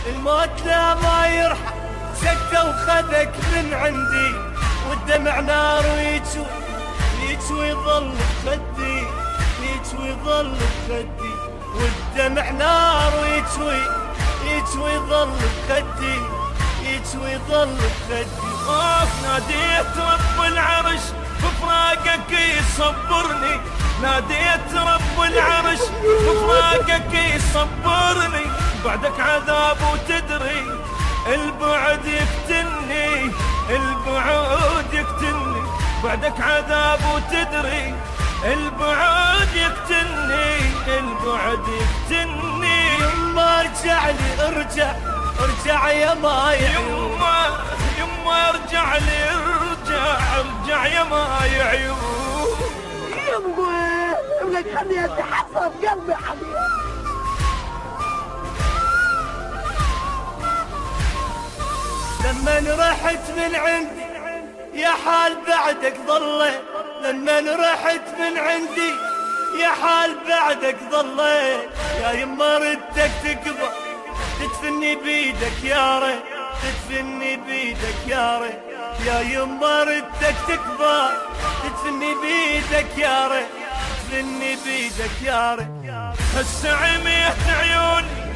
الموت لا ما يرحم، سكته وخذك من عندي، والدمع نار ويجوي يجوي ظل بخدي، يجوي ظل بخدي، والدمع نار ويجوي يجوي ظل بخدي، يجوي ظل بخدي. ناديت رب العرش بفراقك يصبرني، ناديت رب العرش بفراقك يصبرني، بعدك عذاب وتدري البعد يقتلني، البعد يقتلني، بعدك عذاب وتدري البعد يقتلني، البعد يقتلني. يما ارجع لي ارجع ارجع يا مايع، يما ارجع لي ارجع يا مايع عيون. يما ابنك خليها تحصل قلبي حبيبي. لما رحت من عندي يا حال بعدك ظليت، لما رحت من عندي يا حال بعدك ظليت، يا يما ردك تكبر تدفني بيدك يا ريت، تدفني بيدك يا ريت، يا يما ردك تكبر تدفني بيدك يا ريت، تدفني بيدك يا ريت. هسه عميت عيوني